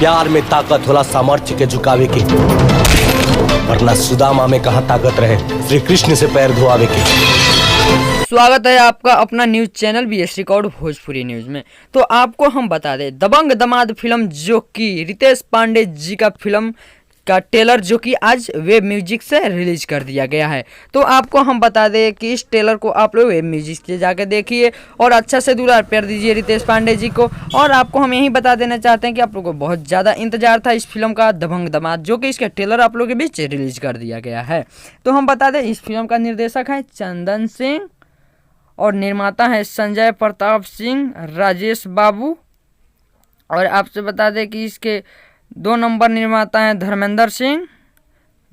प्यार में ताकत होला सामर्थ्य के झुकावे के, वरना सुदामा में कहाँ ताकत रहे श्री कृष्ण से पैर धोआवे के। स्वागत है आपका अपना news channel BS record Bhojpuri news में। तो आपको हम बता दें, दबंग दमाद फिल्म जो कि रितेश पांडे जी का फिल्म का ट्रेलर जो कि आज वेब म्यूजिक से रिलीज कर दिया गया है। तो आपको हम बता दें कि इस ट्रेलर को आप लोग वेब म्यूजिक से जाकर देखिए और अच्छा से दुलार प्यार दीजिए रितेश पांडे जी को। और आपको हम यही बता देना चाहते हैं कि आप लोगों को बहुत ज़्यादा इंतजार था इस फिल्म का दबंग दमाद, जो कि इसका ट्रेलर आप लोगों के बीच रिलीज कर दिया गया है। तो हम बता दें, इस फिल्म का निर्देशक है चंदन सिंह और निर्माता है संजय प्रताप सिंह, राजेश बाबू। और आपसे बता दें कि इसके 2 नंबर निर्माता हैं धर्मेंद्र सिंह,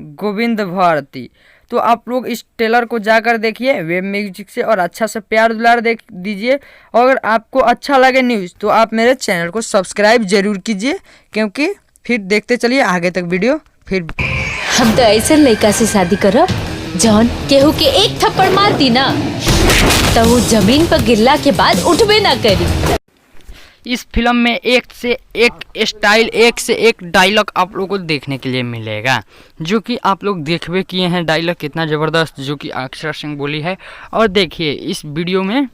गोविंद भारती। तो आप लोग इस ट्रेलर को जाकर देखिए वेब म्यूजिक से और अच्छा से प्यार दुलार देख दीजिए। और अगर आपको अच्छा लगे न्यूज़ तो आप मेरे चैनल को सब्सक्राइब जरूर कीजिए, क्योंकि फिर देखते चलिए आगे तक वीडियो। फिर हम तो ऐसे लड़का से शादी करब जौन केहू के एक थप्पड़ मार दी ना तो वो जमीन पर गिरला के बाद उठबे ना करी। इस फिल्म में एक से एक स्टाइल, एक से एक डायलॉग आप लोगों को देखने के लिए मिलेगा, जो कि आप लोग देखबे किए हैं। डायलॉग कितना ज़बरदस्त जो कि अक्षरा सिंह बोली है। और देखिए इस वीडियो में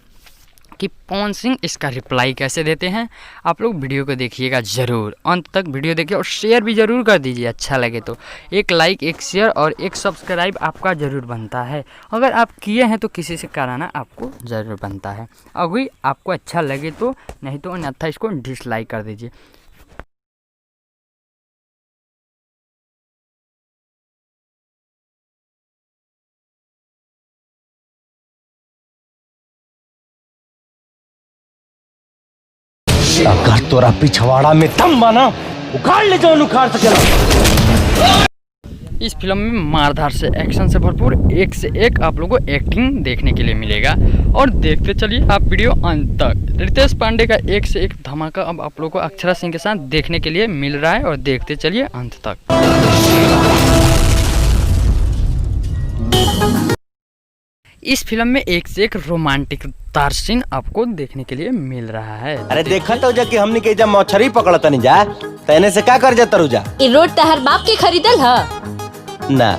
कि पवन सिंह इसका रिप्लाई कैसे देते हैं। आप लोग वीडियो को देखिएगा ज़रूर, अंत तक वीडियो देखिए और शेयर भी ज़रूर कर दीजिए अच्छा लगे तो। एक लाइक, एक शेयर और एक सब्सक्राइब आपका ज़रूर बनता है। अगर आप किए हैं तो किसी से कराना आपको ज़रूर बनता है। अभी आपको अच्छा लगे तो, नहीं तो अन्यथा इसको डिसलाइक कर दीजिए। अगर तोरा पिछवाड़ा में दम बना उखाड़ ले जाओ, उखाड़ सकेला। इस फिल्म में मारधार से, एक्शन से भरपूर एक से एक आप लोगों को एक्टिंग देखने के लिए मिलेगा। और देखते चलिए आप वीडियो अंत तक। रितेश पांडे का एक से एक धमाका अब आप लोगों को अक्षरा सिंह के साथ देखने के लिए मिल रहा है, और देखते चलिए अंत तक। इस फिल्म में एक से एक रोमांटिक तार सीन आपको देखने के लिए मिल रहा है। अरे देखा तो जा कि हमने के जब मछरी पकड़ता नहीं जा तैने से क्या कर जाता रुजा। ये रोड तहर बाप के खरीदल है ना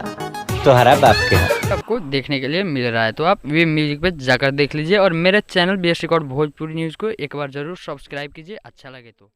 तोहरा बाप के है। आपको देखने के लिए मिल रहा है। तो आप वेब म्यूजिक पे जाकर देख लीजिए और मेरे channel BS record Bhojpuri news को एक बार जरूर सब्सक्राइब कीजिए, अच्छा लगे तो।